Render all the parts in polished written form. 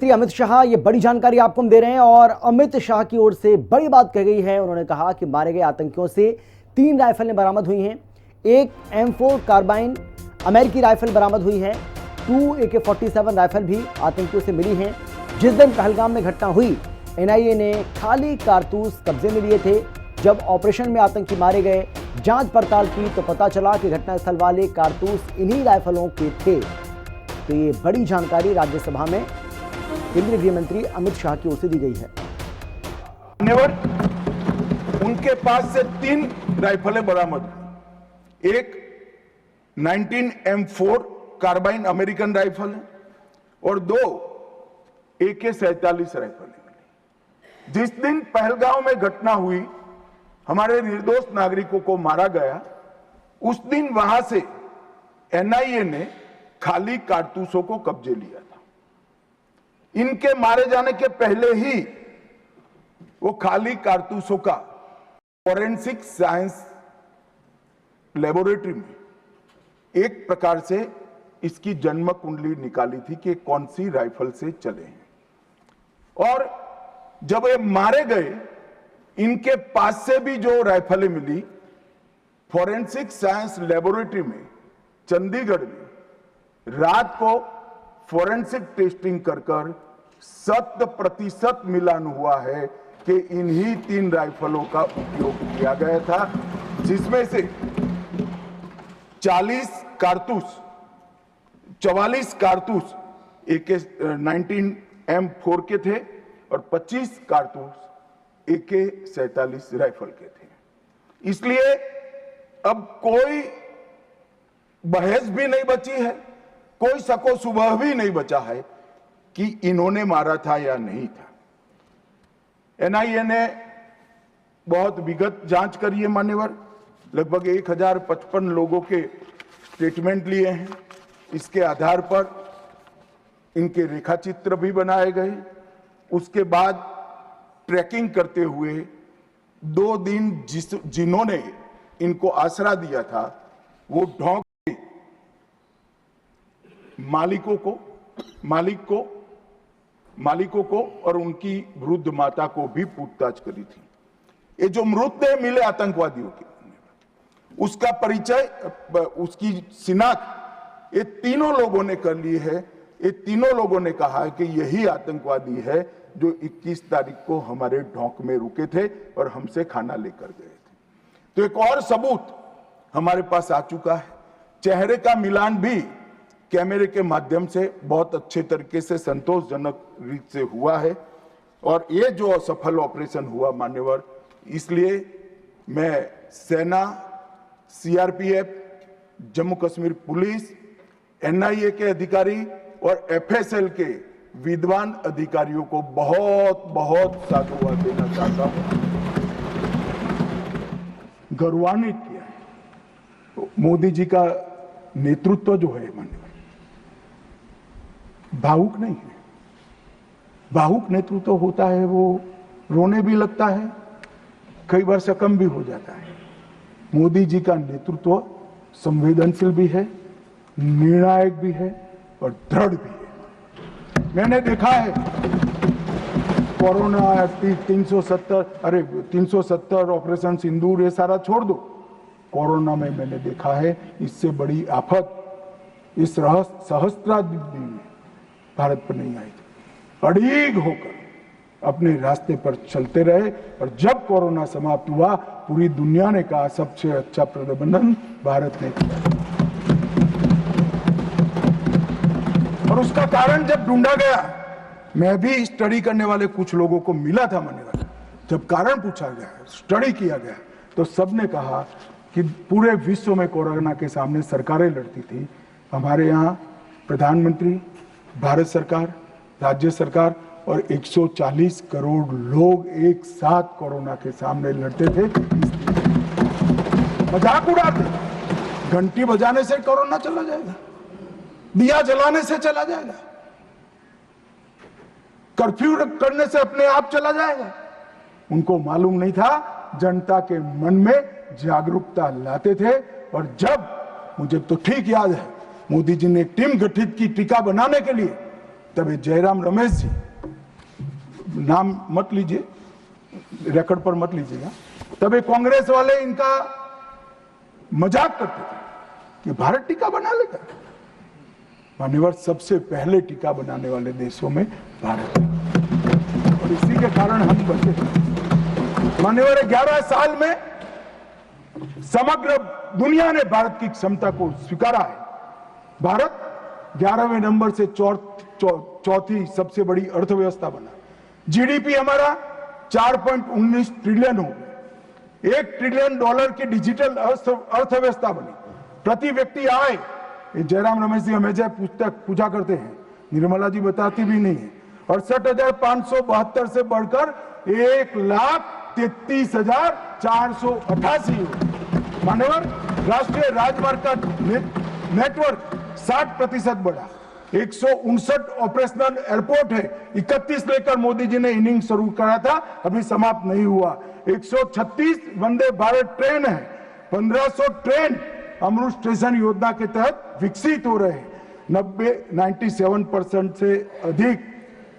श्री अमित शाह, ये बड़ी जानकारी आपको हम दे रहे हैं और अमित शाह की ओर से बड़ी बात कही गई है। उन्होंने कहा कि मारे गए आतंकियों से 3 राइफलें बरामद हुई हैं, एक M4 कार्बाइन अमेरिकी राइफल बरामद हुई है, 2 AK-47 राइफल भी आतंकियों से मिली हैं। जिस दिन पहलगाम में घटना हुई, NIA ने खाली कारतूस कब्जे में लिए थे। जब ऑपरेशन में आतंकी मारे गए, जांच पड़ताल की तो पता चला कि घटनास्थल वाले कारतूस इन्हीं राइफलों के थे। तो ये बड़ी जानकारी राज्यसभा में केंद्रीय गृह मंत्री अमित शाह की ओर से दी गई है। उनके पास से 3 राइफलें बरामद, एक 19 M4 कार्बाइन अमेरिकन राइफल है और 2 AK-47 राइफल है। जिस दिन पहलगांव में घटना हुई, हमारे निर्दोष नागरिकों को मारा गया, उस दिन वहां से NIA ने खाली कारतूसों को कब्जे लिया था। इनके मारे जाने के पहले ही वो खाली कारतूसों का फॉरेंसिक साइंस लेबोरेटरी में एक प्रकार से इसकी जन्म कुंडली निकाली थी कि कौन सी राइफल से चले हैं। और जब ये मारे गए, इनके पास से भी जो राइफलें मिली, फॉरेंसिक साइंस लेबोरेटरी में चंडीगढ़ में रात को फॉरेंसिक टेस्टिंग कर 100% मिलान हुआ है कि इन्हीं 3 राइफलों का उपयोग किया गया था, जिसमें से 44 कारतूस AK-19 M4 के थे और 25 कारतूस AK-47 राइफल के थे। इसलिए अब कोई बहस भी नहीं बची है, कोई शको सुबह भी नहीं बचा है कि इन्होंने मारा था या नहीं था। NIA ने बहुत विगत जांच करी है मान्यवर, लगभग 1055 लोगों के स्टेटमेंट लिए हैं। इसके आधार पर इनके रेखाचित्र भी बनाए गए। उसके बाद ट्रैकिंग करते हुए 2 दिन जिन्होंने इनको आसरा दिया था, वो ढोंग मालिकों को और उनकी वृद्ध माता को भी पूछताछ करी थी। ये जो मृतदेह मिले आतंकवादियों के, उसका परिचय, उसकी शिनाख्त ये तीनों लोगों ने कर ली है। ये तीनों लोगों ने कहा कि यही आतंकवादी है जो 21 तारीख को हमारे ढोंक में रुके थे और हमसे खाना लेकर गए थे। तो एक और सबूत हमारे पास आ चुका है। चेहरे का मिलान भी कैमरे के माध्यम से बहुत अच्छे तरीके से संतोषजनक रीत से हुआ है। और ये जो सफल ऑपरेशन हुआ मान्यवर, इसलिए मैं सेना, CRPF, Jammu Kashmir police, NIA के अधिकारी और FSL के विद्वान अधिकारियों को बहुत बहुत साधुवाद देना चाहता हूं। गौरवान्वित किया है मोदी जी का नेतृत्व जो है मान्यवर, भावुक नहीं है। भावुक नेतृत्व होता है, वो रोने भी लगता है, कई बार शकम भी हो जाता है। मोदी जी का नेतृत्व संवेदनशील भी है, निर्णायक भी है और दृढ़ भी है। मैंने देखा है कोरोना 370 ऑपरेशन सिंदूर, ये सारा छोड़ दो। कोरोना में मैंने देखा है इससे बड़ी आफत इस सहस्त्राब्दी में भारत पर नहीं आई थी। अड़ीग होकर अपने रास्ते पर चलते रहे और जब कोरोना समाप्त हुआ, पूरी दुनिया ने कहा सबसे अच्छा प्रबंधन भारत ने किया। और उसका कारण जब ढूंढा गया, मैं भी स्टडी करने वाले कुछ लोगों को मिला था मान्यवर, जब कारण पूछा गया, स्टडी किया गया, तो सबने कहा कि पूरे विश्व में कोरोना के सामने सरकारें लड़ती थी, हमारे यहाँ प्रधानमंत्री, भारत सरकार, राज्य सरकार और 140 करोड़ लोग एक साथ कोरोना के सामने लड़ते थे। मजाक उड़ाते, घंटी बजाने से कोरोना चला जाएगा, दिया जलाने से चला जाएगा, कर्फ्यू करने से अपने आप चला जाएगा। उनको मालूम नहीं था, जनता के मन में जागरूकता लाते थे। और जब, मुझे तो ठीक याद है, मोदी जी ने टीम गठित की टीका बनाने के लिए, तब ये जयराम रमेश जी, नाम मत लीजिए, रिकॉर्ड पर मत लीजिएगा, तब ये कांग्रेस वाले इनका मजाक करते थे कि भारत टीका बना लेगा। मान्यवर, सबसे पहले टीका बनाने वाले देशों में भारत है और इसी के कारण हम बचे। मान्यवर, 11 साल में समग्र दुनिया ने भारत की क्षमता को स्वीकारा है। भारत 11वें नंबर से चौथी सबसे बड़ी अर्थव्यवस्था बना। जीडीपी हमारा 4.19 ट्रिलियन हो गया। $1 ट्रिलियन की डिजिटल अर्थव्यवस्था बनी। प्रति व्यक्ति आय, जयराम रमेश जी हमेशा पूछा करते हैं, निर्मला जी बताती भी नहीं है, 68,572 से बढ़कर 1,33,488 हो। मान्यवर, राष्ट्रीय राजमार्ग का नेटवर्क 60% बढ़ा। 159 ऑपरेशनल एयरपोर्ट है। 31 लेकर मोदी जी ने इनिंग शुरू करा था, अभी समाप्त नहीं हुआ। 136 वंदे भारत ट्रेन है। 1500 ट्रेन अमृत स्टेशन योजना के तहत विकसित हो रहे हैं। 97% से अधिक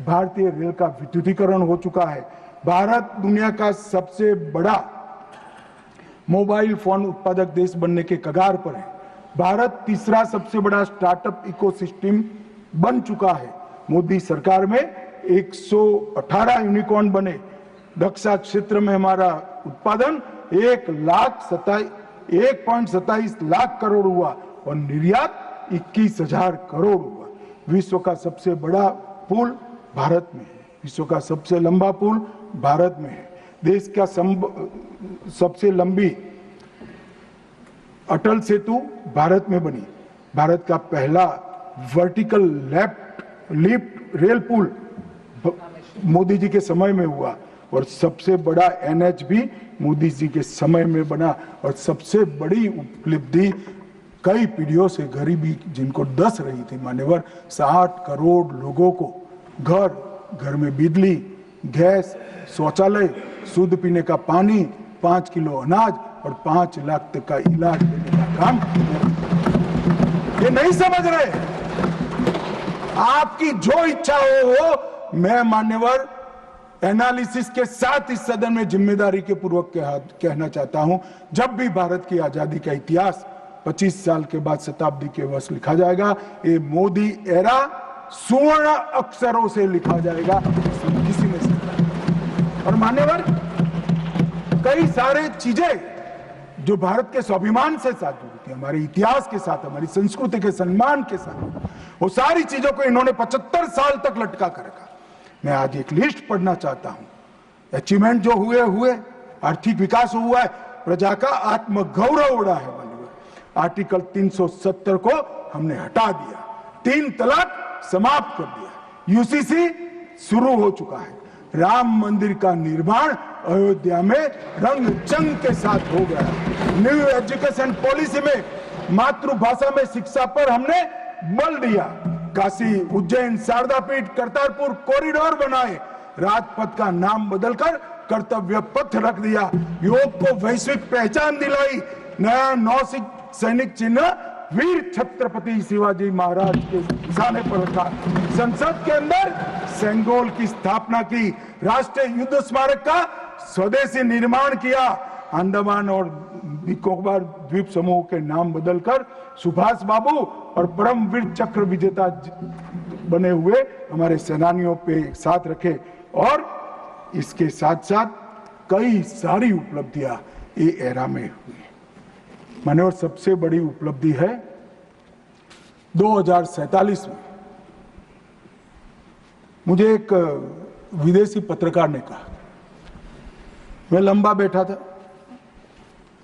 भारतीय रेल का विद्युतीकरण हो चुका है। भारत दुनिया का सबसे बड़ा मोबाइल फोन उत्पादक देश बनने के कगार पर है। भारत तीसरा सबसे बड़ा स्टार्टअप इकोसिस्टम बन चुका है। मोदी सरकार में 118 यूनिकॉर्न बने। रक्षा क्षेत्र में हमारा उत्पादन 1.27 लाख करोड़ हुआ और निर्यात 21,000 करोड़ हुआ। विश्व का सबसे बड़ा पुल भारत में है। विश्व का सबसे लंबा पुल भारत में है। देश का सबसे लंबी अटल सेतु भारत में बनी। भारत का पहला वर्टिकल लिफ्ट रेल पुल मोदी जी के समय में हुआ और सबसे बड़ा एनएच भी मोदी जी के समय में बना। और सबसे बड़ी उपलब्धि, कई पीढ़ियों से गरीबी जिनको डस रही थी मान्यवर, 60 करोड़ लोगों को घर में बिजली, गैस, शौचालय, शुद्ध पीने का पानी, 5 किलो अनाज और 5 लाख तक का इलाज देने का काम। ये नहीं समझ रहे। आपकी जो इच्छा हो मैं मान्यवर एनालिसिस के साथ इस सदन में जिम्मेदारी के पूर्वक कहना चाहता हूं, जब भी भारत की आजादी का इतिहास 25 साल के बाद शताब्दी के वर्ष लिखा जाएगा, ये मोदी एरा स्वर्ण अक्षरों से लिखा जाएगा, किसी ने समझा। और मान्यवर, कई सारे चीजें जो भारत के स्वाभिमान से साथ जुड़ी थी, हमारे इतिहास के साथ, हमारी संस्कृति के सम्मान के साथ, वो सारी चीजों को इन्होंने 75 साल तक लटका कर रखा। मैं आज एक लिस्ट पढ़ना चाहता हूं। अचीवमेंट जो हुए, आर्थिक विकास हुआ है, प्रजा का आत्मगौरव उड़ा है। आर्टिकल 370 को हमने हटा दिया, 3 तलाक समाप्त कर दिया, यूसीसी शुरू हो चुका है, राम मंदिर का निर्माण अयोध्या में रंग चंग के साथ हो गया। न्यू एजुकेशन पॉलिसी में मातृभाषा में शिक्षा पर हमने बल दिया। काशी, उज्जैन, शारदा पीठ, करतारपुर कॉरिडोर बनाए, राजपथ का नाम बदलकर कर्तव्य पथ रख दिया, योग को वैश्विक पहचान दिलाई, नया नौसिक सैनिक चिन्ह वीर छत्रपति शिवाजी महाराज के निशाने पर रखा, संसद के अंदर सेंगोल की स्थापना की, राष्ट्रीय युद्ध स्मारक का स्वदेशी निर्माण किया, अंडमान और निकोबार द्वीप समूह के नाम बदलकर सुभाष बाबू और परमवीर चक्र विजेता बने हुए हमारे सेनानियों पे साथ रखे। और इसके साथ साथ कई सारी उपलब्धियां ये एरा में हुई। माने और सबसे बड़ी उपलब्धि है 2047 में मुझे एक विदेशी पत्रकार ने कहा, मैं लंबा बैठा था,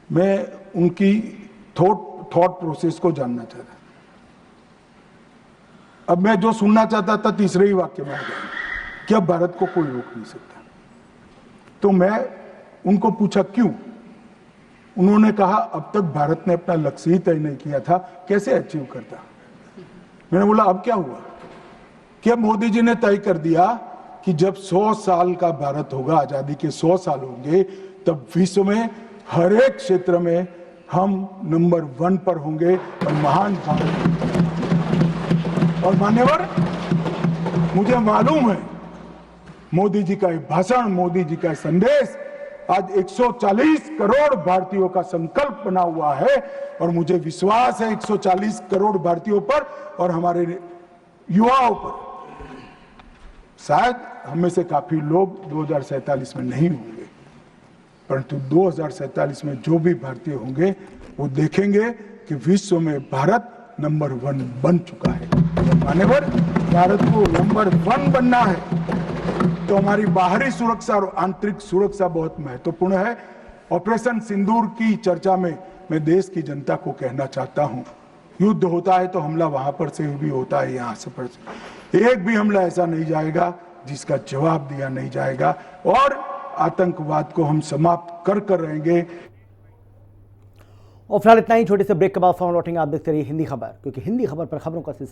मैं उनकी थॉट प्रोसेस को जानना चाहता। अब मैं जो सुनना चाहता था तीसरे ही वाक्य में आ गया कि अब भारत को कोई रोक नहीं सकता। तो मैं उनको पूछा क्यों? उन्होंने कहा अब तक भारत ने अपना लक्ष्य ही तय नहीं किया था, कैसे अचीव करता। मैंने बोला अब क्या हुआ? कि अब मोदी जी ने तय कर दिया कि जब 100 साल का भारत होगा, आजादी के 100 साल होंगे, तब विश्व में हर एक क्षेत्र में हम नंबर 1 पर होंगे और महान भारत। और मान्यवर मुझे मालूम है मोदी जी का ये भाषण, मोदी जी का ये संदेश आज 140 करोड़ भारतीयों का संकल्प बना हुआ है और मुझे विश्वास है 140 करोड़ भारतीयों पर और हमारे युवाओं पर। शायद हम में से काफी लोग 2047 में नहीं होंगे, परंतु 2047 में जो भी भारतीय होंगे वो देखेंगे कि विश्व में भारत नंबर 1 बन चुका है। मान्यवर, भारत को नंबर 1 बनना है तो हमारी बाहरी सुरक्षा और आंतरिक सुरक्षा बहुत महत्वपूर्ण है। ऑपरेशन सिंदूर की चर्चा में मैं देश की जनता को कहना चाहता हूं, युद्ध होता है तो हमला वहां पर से भी होता है, यहां से पर से एक भी हमला ऐसा नहीं जाएगा जिसका जवाब दिया नहीं जाएगा और आतंकवाद को हम समाप्त कर रहेंगे। और फिलहाल इतना ही। छोटे से ब्रेक के बाद फॉर्म लौटेंगे। आप देखते रहिए हिंदी खबर, क्योंकि हिंदी खबर पर खबरों का